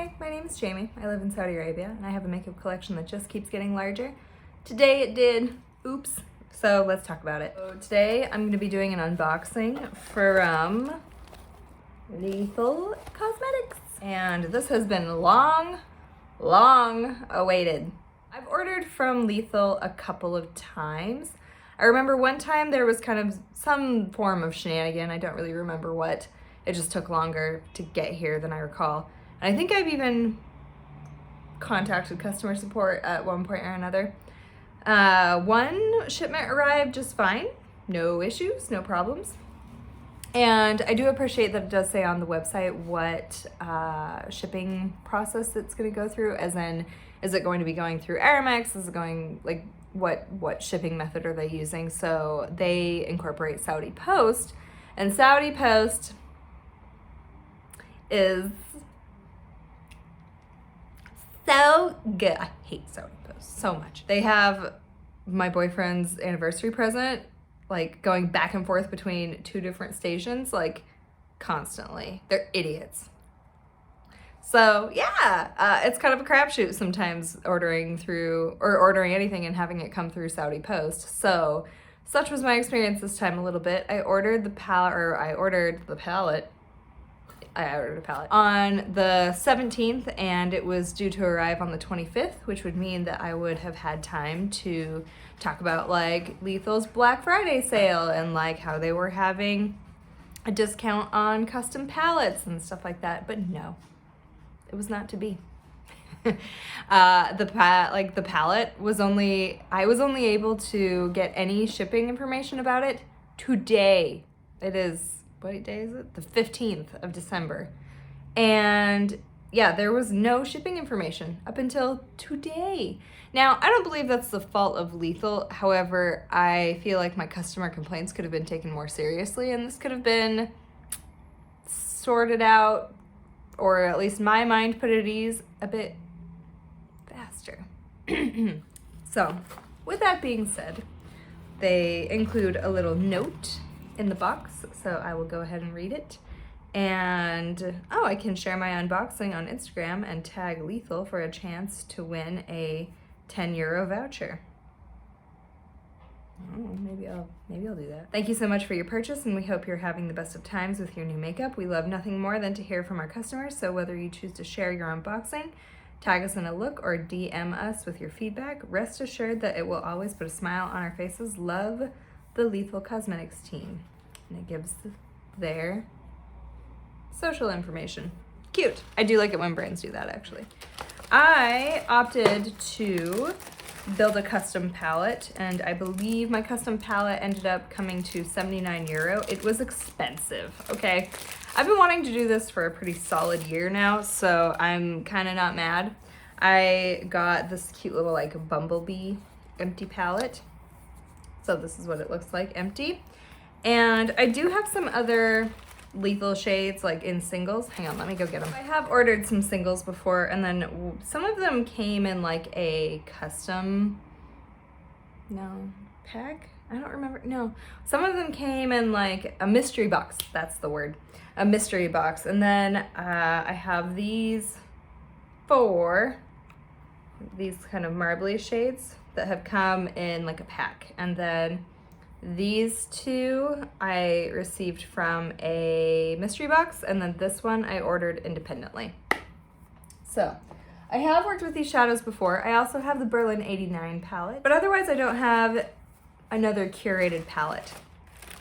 Hi, my name is Jamie. I live in Saudi Arabia and I have a makeup collection that just keeps getting larger. Today it did. Oops. So let's talk about it. So today I'm going to be doing an unboxing from Lethal Cosmetics. And this has been long awaited. I've ordered from Lethal a couple of times. I remember one time there was kind of some form of shenanigan. I don't really remember what. It just took longer to get here than I recall. And I think I've even contacted customer support at one point or another. One shipment arrived just fine. No issues, no problems. And I do appreciate that it does say on the website what shipping process it's going to go through, as in, is it going to be going through Aramex? Is it going, like, what shipping method are they using? So they incorporate Saudi Post, and Saudi Post is so good. I hate Saudi Post so much. They have my boyfriend's anniversary present, like, going back and forth between two different stations, like, constantly. They're idiots. So yeah, it's kind of a crapshoot sometimes ordering anything and having it come through Saudi Post. So such was my experience this time a little bit. I ordered a palette on the 17th, and it was due to arrive on the 25th, which would mean that I would have had time to talk about, like, Lethal's Black Friday sale and, like, how they were having a discount on custom palettes and stuff like that. But no, it was not to be. The palette was I was only able to get any shipping information about it today. It is, what day is it? The 15th of December. And yeah, there was no shipping information up until today. Now, I don't believe that's the fault of Lethal. However, I feel like my customer complaints could have been taken more seriously, and this could have been sorted out, or at least my mind put at ease, a bit faster. So, with that being said, they include a little note in the box, so I will go ahead and read it. And I can share my unboxing on Instagram and tag Lethal for a chance to win a €10 voucher. Oh, maybe I'll do that. Thank you so much for your purchase, and we hope you're having the best of times with your new makeup. We love nothing more than to hear from our customers, so whether you choose to share your unboxing, tag us in a look, or DM us with your feedback, rest assured that it will always put a smile on our faces. Love, the Lethal Cosmetics team. And it gives their social information. Cute. I do like it when brands do that, actually. I opted to build a custom palette, and I believe my custom palette ended up coming to €79. It was expensive, okay? I've been wanting to do this for a pretty solid year now, so I'm kind of not mad. I got this cute little, like, bumblebee empty palette. So this is what it looks like, empty. And I do have some other Lethal shades, like, in singles. Hang on, let me go get them. I have ordered some singles before, and then some of them came in, like, a custom, pack? I don't remember. No, some of them came in, like, a mystery box. That's the word. A mystery box. And then I have these kind of marbly shades that have come in, like, a pack. And then these two I received from a mystery box, and then this one I ordered independently. So I have worked with these shadows before. I also have the Berlin 89 palette, but otherwise I don't have another curated palette.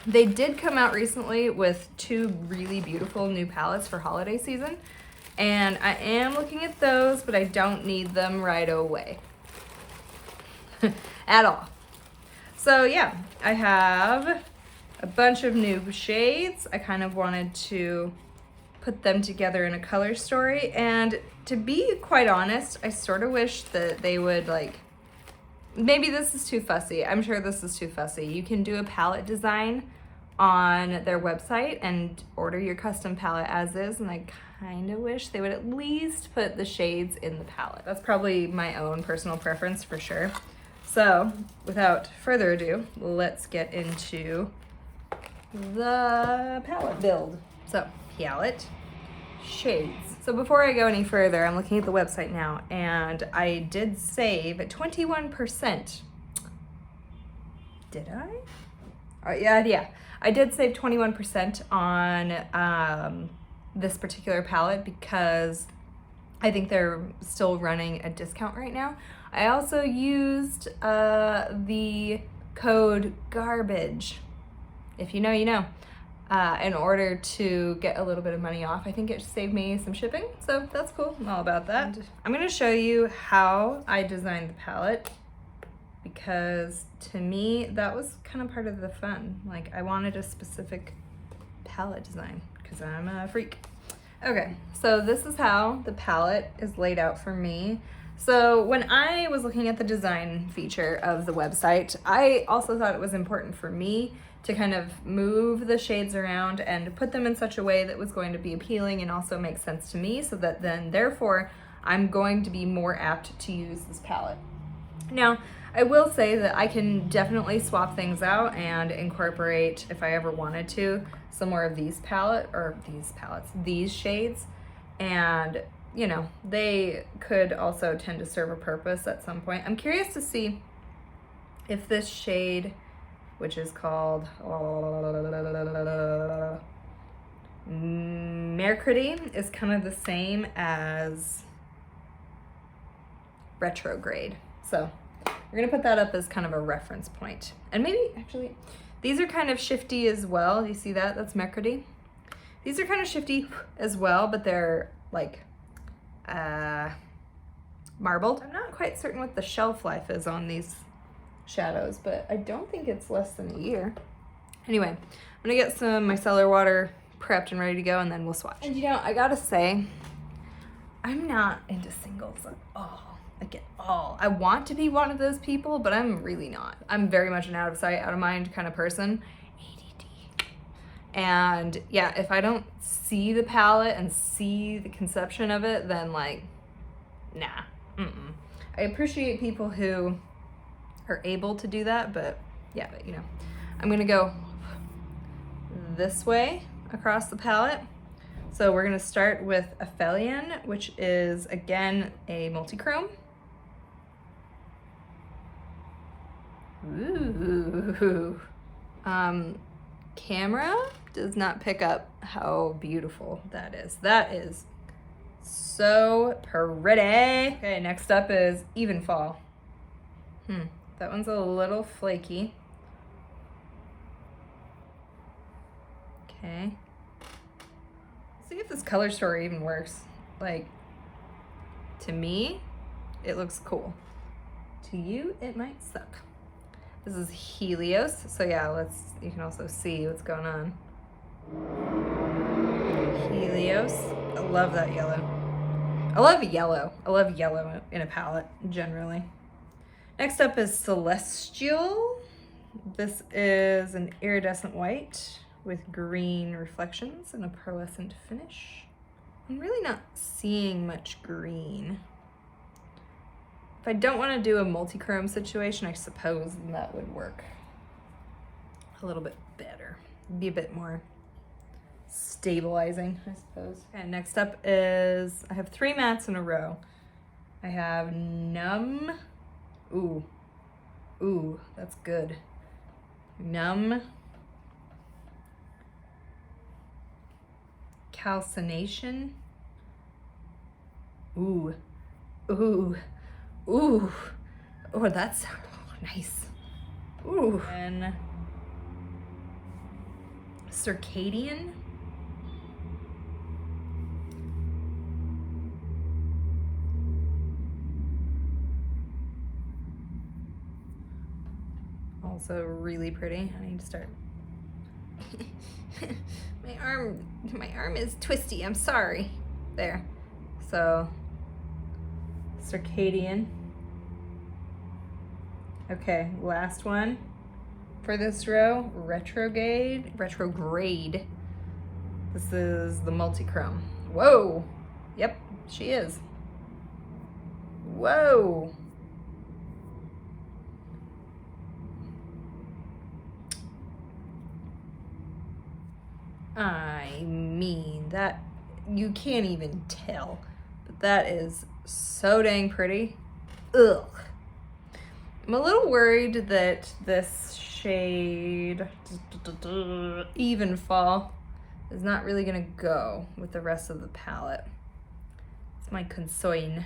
They did come out recently with two really beautiful new palettes for holiday season, and I am looking at those, but I don't need them right away at all. So yeah, I have a bunch of new shades. I kind of wanted to put them together in a color story, and to be quite honest, I sort of wish that they would, like, maybe this is too fussy. I'm sure this is too fussy. You can do a palette design on their website and order your custom palette as is, and I kind of wish they would at least put the shades in the palette. That's probably my own personal preference for sure. So without further ado, let's get into the palette build. So palette, shades. So before I go any further, I'm looking at the website now, and I did save 21%. Did I? Oh, yeah. I did save 21% on this particular palette because I think they're still running a discount right now. I also used the code GARBAGE, if you know, you know, in order to get a little bit of money off. I think it saved me some shipping, so that's cool. I'm all about that. And I'm gonna show you how I designed the palette because to me, that was kind of part of the fun. Like, I wanted a specific palette design because I'm a freak. Okay, so this is how the palette is laid out for me. So when I was looking at the design feature of the website, I also thought it was important for me to kind of move the shades around and put them in such a way that was going to be appealing and also make sense to me, so that then therefore I'm going to be more apt to use this palette. Now, I will say that I can definitely swap things out and incorporate, if I ever wanted to, some more of these these shades. And, you know, they could also tend to serve a purpose at some point. I'm curious to see if this shade, which is called Mercury, is kind of the same as Retrograde. So we're gonna put that up as kind of a reference point. And maybe, actually, these are kind of shifty as well. You see that? That's Mercury. These are kind of shifty as well, but they're like marbled. I'm not quite certain what the shelf life is on these shadows, but I don't think it's less than a year. Anyway, I'm gonna get some micellar water prepped and ready to go, and then we'll swatch. And you know, I gotta say, I'm not into singles at all. Like at all. I want to be one of those people, but I'm really not. I'm very much an out of sight, out of mind kind of person. ADD. And yeah, if I don't see the palette and see the conception of it, then like, nah. I appreciate people who are able to do that, but yeah, but you know, I'm gonna go this way across the palette. So we're gonna start with Aphelion, which is again a multi-chrome. Ooh. Camera does not pick up how beautiful that is. That is so pretty. Okay, next up is Even Fall. That one's a little flaky. Okay. Let's see if this color story even works. Like, to me, it looks cool. To you, it might suck. This is Helios, so yeah, you can also see what's going on. Helios, I love that yellow. I love yellow. I love yellow in a palette, generally. Next up is Celestial. This is an iridescent white with green reflections and a pearlescent finish. I'm really not seeing much green. If I don't want to do a multi-chrome situation, I suppose that would work a little bit better. Be a bit more stabilizing, I suppose. And next up is, I have 3 mattes in a row. I have Numb. Ooh, that's good. Numb. Calcination. Ooh, that's nice. Ooh. And Circadian. Also really pretty. I need to start. My arm is twisty. I'm sorry. There. So Circadian. Okay, last one for this row, Retrograde. This is the multi-chrome. Whoa, yep, she is. Whoa. I mean, that you can't even tell. But that is so dang pretty. Ugh. I'm a little worried that this shade, Even Fall, is not really gonna go with the rest of the palette. It's my concern.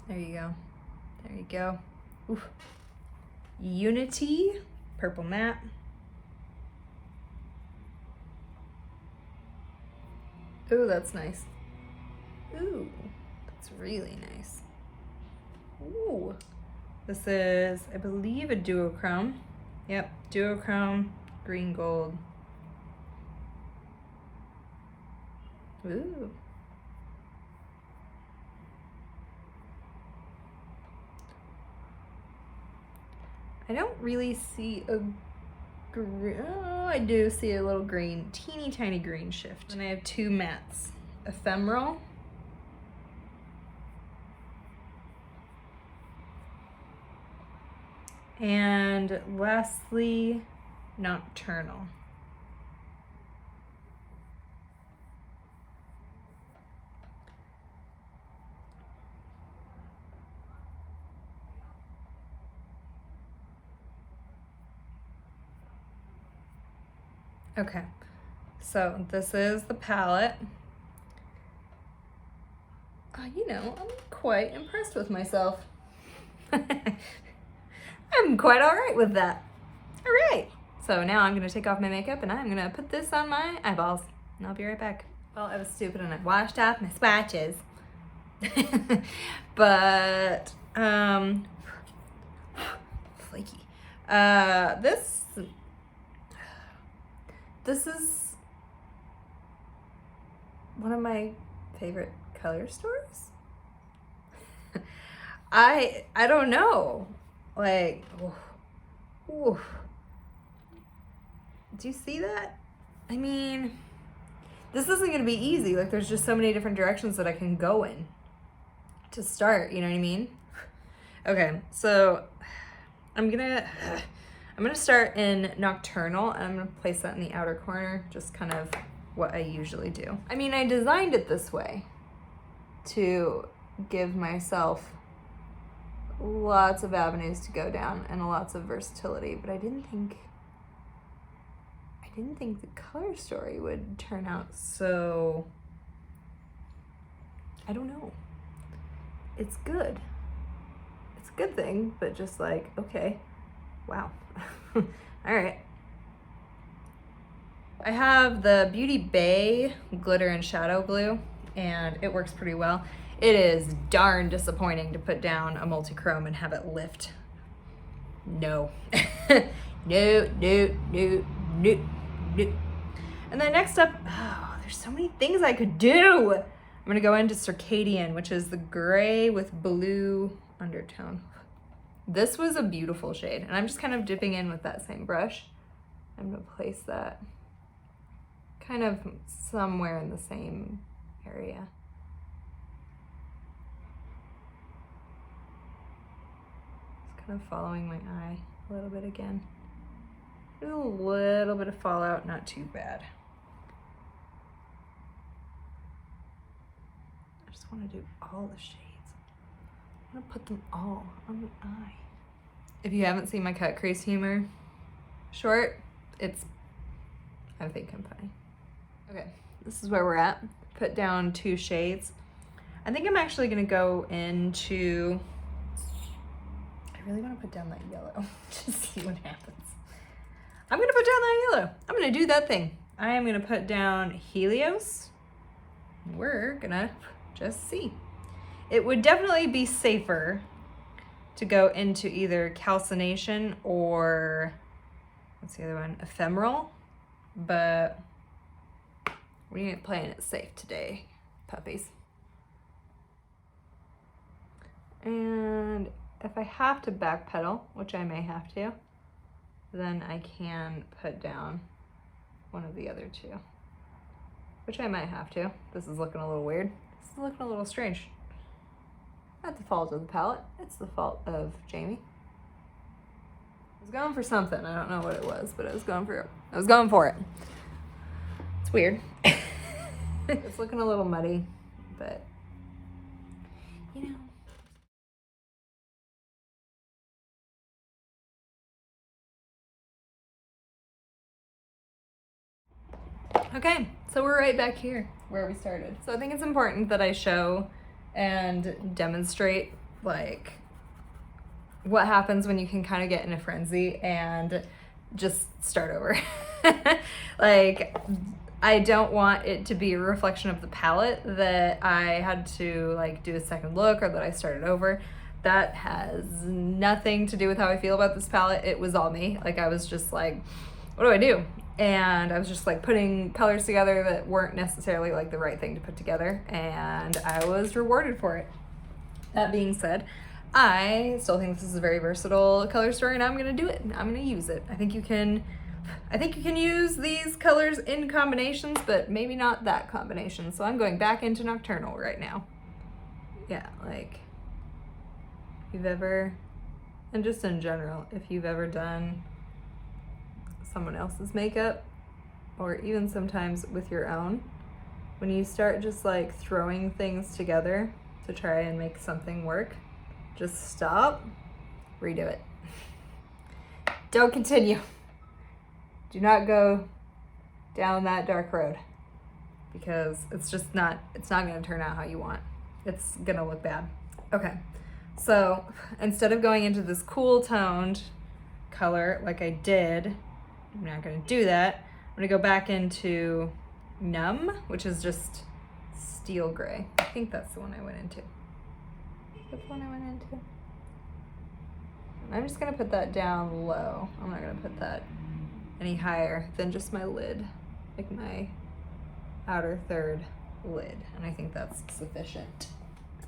There you go. There you go. Oof. Unity, purple matte. Ooh, that's nice. Ooh, that's really nice. Ooh. This is, I believe, a duochrome. Yep, duochrome, green gold. Ooh. I don't really see a green, oh, I do see a little green, teeny tiny green shift. And I have two mattes, Ephemeral and lastly, Nocturnal. Okay, so this is the palette. You know, I'm quite impressed with myself. I'm quite all right with that. All right, so now I'm gonna take off my makeup and I'm gonna put this on my eyeballs and I'll be right back. Well, I was stupid and I washed off my swatches. But, flaky. This is one of my favorite color stores. I don't know. Like, ooh. Do you see that? I mean, this isn't gonna be easy. Like, there's just so many different directions that I can go in to start, you know what I mean? Okay, so I'm gonna start in Nocturnal and I'm gonna place that in the outer corner, just kind of what I usually do. I mean, I designed it this way to give myself lots of avenues to go down and lots of versatility, but I didn't think the color story would turn out so, I don't know. It's good. It's a good thing, but just like, okay, wow. All right. I have the Beauty Bay Glitter and Shadow Glue, and it works pretty well. It is darn disappointing to put down a multi-chrome and have it lift. No. No. And then next up, oh, there's so many things I could do. I'm gonna go into Circadian, which is the gray with blue undertone. This was a beautiful shade, and I'm just kind of dipping in with that same brush. I'm gonna place that kind of somewhere in the same area. Just kind of following my eye a little bit again. There's a little bit of fallout, not too bad. I just want to do all the shades. I'm gonna put them all on the eye. If you haven't seen my cut crease humor short, I think I'm funny. Okay, this is where we're at. Put down 2 shades. I think I'm actually gonna go into, I really wanna put down that yellow, just see what happens. I'm gonna put down that yellow. I'm gonna do that thing. I am gonna put down Helios. We're gonna just see. It would definitely be safer to go into either Calcination or, what's the other one? Ephemeral, but we ain't playing it safe today, puppies. And if I have to backpedal, which I may have to, then I can put down one of the other 2, which I might have to. This is looking a little weird. This is looking a little strange. Not the fault of the palette, it's the fault of Jamie. I was going for something, I don't know what it was, but I was going for it. It's weird. It's looking a little muddy, but you know. Okay, so we're right back here where we started. So I think it's important that I show and demonstrate like what happens when you can kind of get in a frenzy and just start over. Like, I don't want it to be a reflection of the palette that I had to like do a second look or that I started over. That has nothing to do with how I feel about this palette. It was all me. Like, I was just like, what do I do? And I was just like putting colors together that weren't necessarily like the right thing to put together, and I was rewarded for it. That being said, I still think this is a very versatile color story, and I'm gonna do it. I'm gonna use it. I think you can use these colors in combinations, but maybe not that combination. So I'm going back into Nocturnal right now. Yeah, like, if you've ever, and just in general, if you've ever done someone else's makeup, or even sometimes with your own, when you start just like throwing things together to try and make something work, just stop, redo it. Don't continue. Do not go down that dark road, because it's not gonna turn out how you want. It's gonna look bad. Okay, so instead of going into this cool toned color like I did, I'm not gonna do that. I'm gonna go back into Numb, which is just steel gray. I think that's the one I went into. That's the one I went into. I'm just gonna put that down low. I'm not gonna put that any higher than just my lid, like my outer third lid. And I think that's sufficient.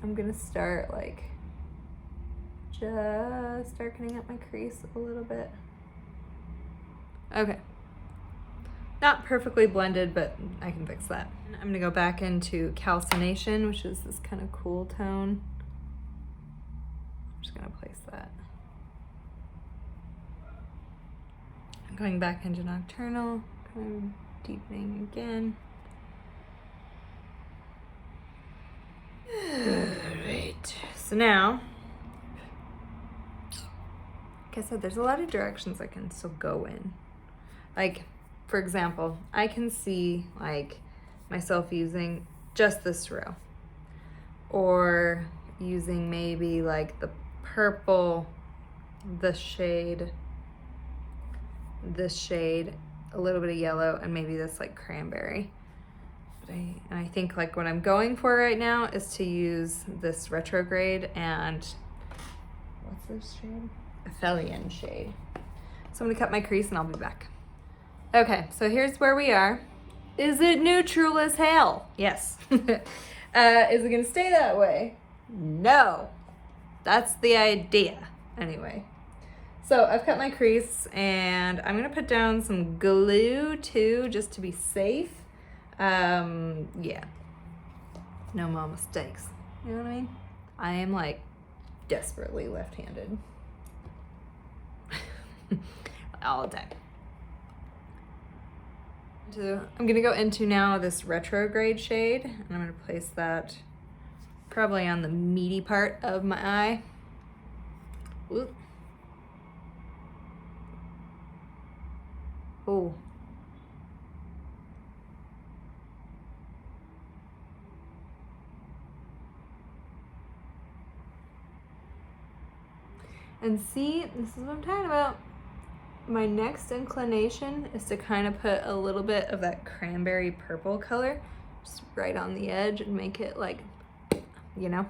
I'm gonna start like, just darkening up my crease a little bit. Okay. Not perfectly blended, but I can fix that. I'm gonna go back into Calcination, which is this kind of cool tone. I'm just gonna place that. I'm going back into Nocturnal, kind of deepening again. Alright, so now, like I said, there's a lot of directions I can still go in. Like, for example, I can see like myself using just this row, or using maybe like the purple, this shade, a little bit of yellow, and maybe this like cranberry. And I think like what I'm going for right now is to use this retrograde and what's this shade? Aphelion shade. So I'm gonna cut my crease and I'll be back. Okay, so here's where we are. Is it neutral as hell? Yes. Is it gonna stay that way? No. That's the idea. Anyway, so I've cut my crease and I'm gonna put down some glue too, just to be safe. Yeah. No more mistakes. You know what I mean? I am like desperately left-handed. All the time. I'm gonna go into now this retrograde shade, and I'm gonna place that probably on the meaty part of my eye. Ooh. Oh. And see, this is what I'm talking about. My next inclination is to kind of put a little bit of that cranberry purple color just right on the edge and make it like, you know?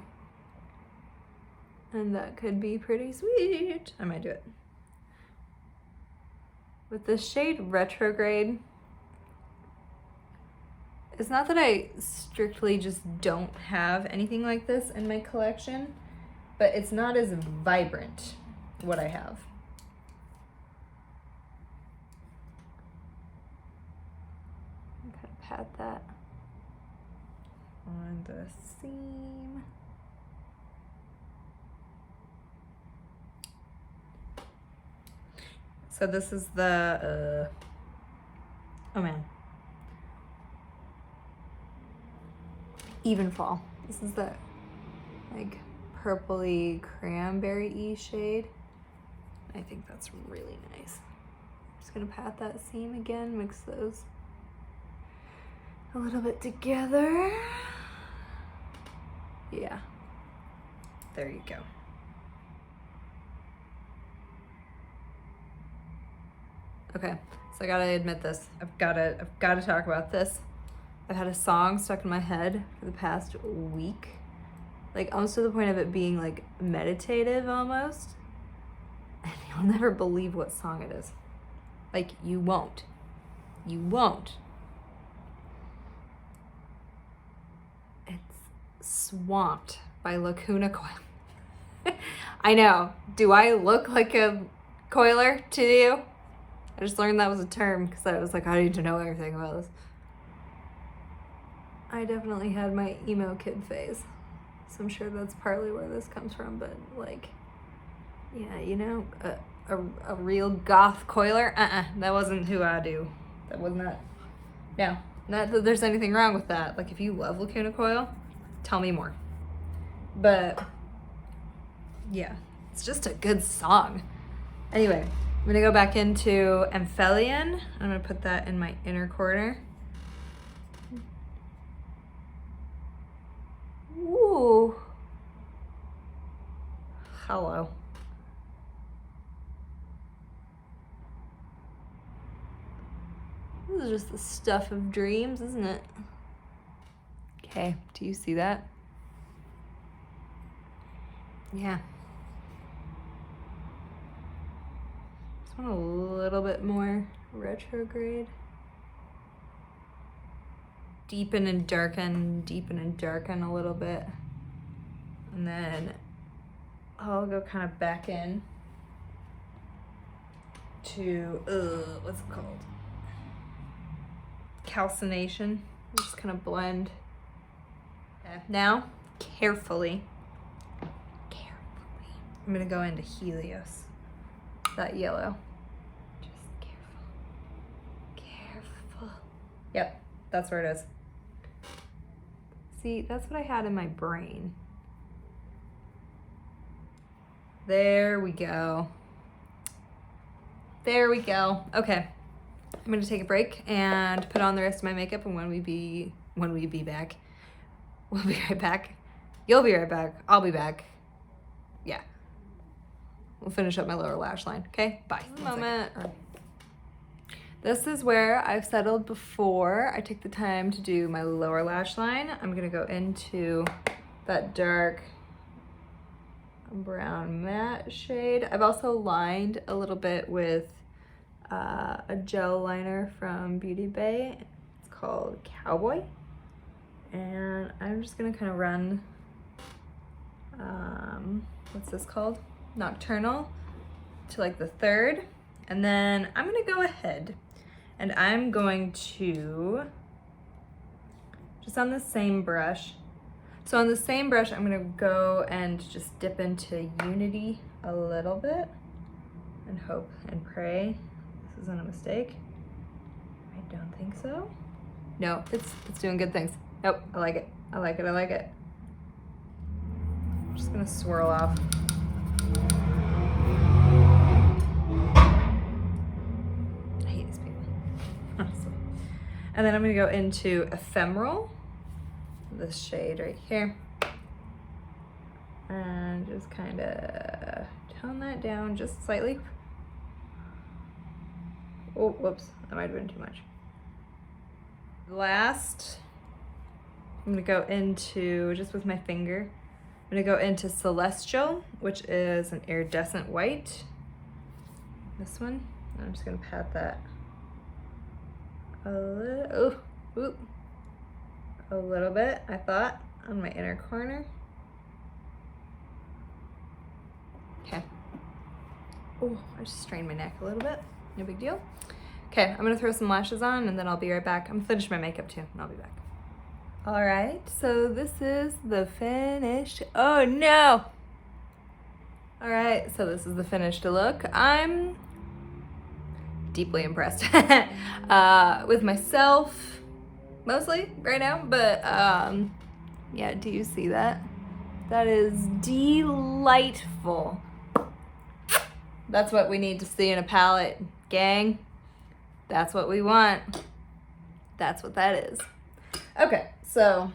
And that could be pretty sweet. I might do it. With the shade Retrograde, it's not that I strictly just don't have anything like this in my collection, but it's not as vibrant, what I have. I'm gonna pat that on the seam. So this is the, oh man. even fall. This is that like purpley cranberry-y shade. I think that's really nice. I'm just gonna pat that seam again, mix those a little bit together. Yeah, there you go. Okay, so I gotta admit this. I've gotta talk about this. I've had a song stuck in my head for the past week, like almost to the point of it being like meditative almost. And you'll never believe what song it is. Like, you won't. You won't. It's Swamped by Lacuna Coil. I know. Do I look like a coiler to you? I just learned that was a term because I was like, I need to know everything about this. I definitely had my emo kid phase. So I'm sure that's partly where this comes from, but like, yeah, you know, a real goth coiler, that wasn't who I do. That was not, no, not that there's anything wrong with that. Like, if you love Lacuna Coil, tell me more. But, yeah, it's just a good song. Anyway, I'm gonna go back into Amphellion. I'm gonna put that in my inner corner. Ooh. Hello. This is just the stuff of dreams, isn't it? Okay, do you see that? Yeah. Just want a little bit more retrograde. Deepen and darken a little bit. And then I'll go kind of back in to, what's it called? Calcination. Just kind of blend. Okay. Now, carefully, I'm gonna go into Helios, that yellow. Just careful. Yep, that's where it is. See, that's what I had in my brain. There we go. There we go. Okay. I'm gonna take a break and put on the rest of my makeup, and when we be back, we'll be right back. You'll be right back. I'll be back. Yeah. We'll finish up my lower lash line. Okay? Bye. Moment. This is where I've settled before I take the time to do my lower lash line. I'm gonna go into that dark brown matte shade. I've also lined a little bit with a gel liner from Beauty Bay. It's called Cowboy. And I'm just gonna kind of run, what's this called? Nocturnal to like the third. And then I'm gonna go ahead and I'm going to, just on the same brush. So on the same brush, I'm gonna go and just dip into Unity a little bit and hope and pray this isn't a mistake. I don't think so. No, it's doing good things. Nope, I like it. I like it, I like it. I'm just gonna swirl off. I hate these people, honestly. And then I'm gonna go into Ephemeral, this shade right here. And just kind of tone that down just slightly. Oh, whoops, that might have been too much. Last, I'm gonna go into, just with my finger, I'm gonna go into Celestial, which is an iridescent white. This one, and I'm just gonna pat that a little bit, I thought, on my inner corner. Okay. Oh, I just strained my neck a little bit. No big deal. Okay, I'm gonna throw some lashes on and then I'll be right back. I'm gonna finish my makeup too, and I'll be back. All right, so this is the finished, oh no! All right, so this is the finished look. I'm deeply impressed with myself, mostly right now, but Yeah, do you see that? That is delightful. That's what we need to see in a palette, gang. That's what we want. That's what that is. Okay, so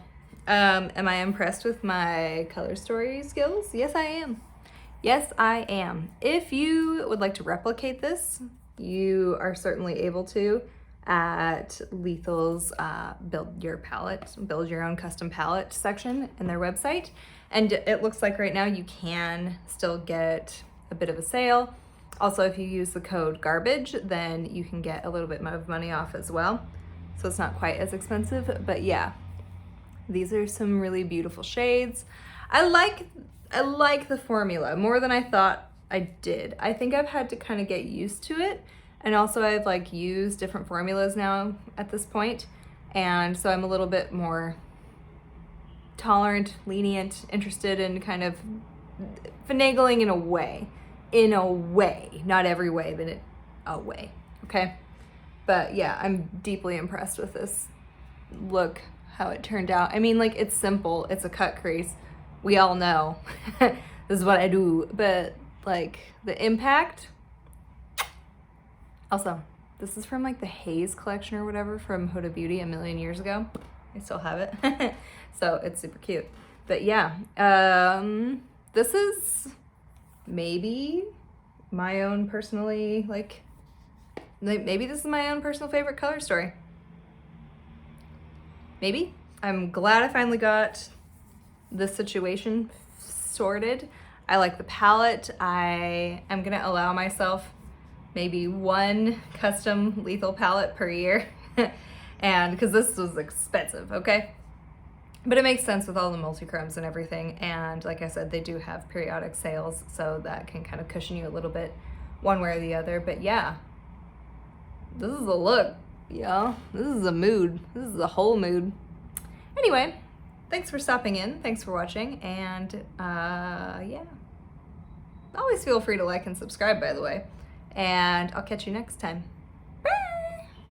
am I impressed with my color story skills? Yes, I am. Yes, I am. If you would like to replicate this, you are certainly able to at Lethal's build your own custom palette section in their website. And it looks like right now you can still get a bit of a sale. Also, if you use the code GARBAGE, then you can get a little bit of money off as well. So it's not quite as expensive, but yeah, these are some really beautiful shades. I like the formula more than I thought I did. I think I've had to kind of get used to it. And also I've like used different formulas now at this point. And so I'm a little bit more tolerant, lenient, interested in kind of finagling in a way, not every way, but a way, okay? But yeah, I'm deeply impressed with this look, how it turned out. I mean, like, it's simple, it's a cut crease. We all know this is what I do, but like the impact. Also, this is from like the Haze collection or whatever from Huda Beauty a million years ago. I still have it. So it's super cute. But yeah, this is maybe my own personally, maybe this is my own personal favorite color story. Maybe. I'm glad I finally got this situation sorted. I like the palette. I am gonna allow myself maybe one custom Lethal palette per year. And because this was expensive, okay? But it makes sense with all the multi-chromes and everything. And like I said, they do have periodic sales, so that can kind of cushion you a little bit one way or the other. But yeah, this is a look, y'all. This is a mood. This is a whole mood. Anyway, thanks for stopping in. Thanks for watching. And yeah, always feel free to like and subscribe, by the way. And I'll catch you next time.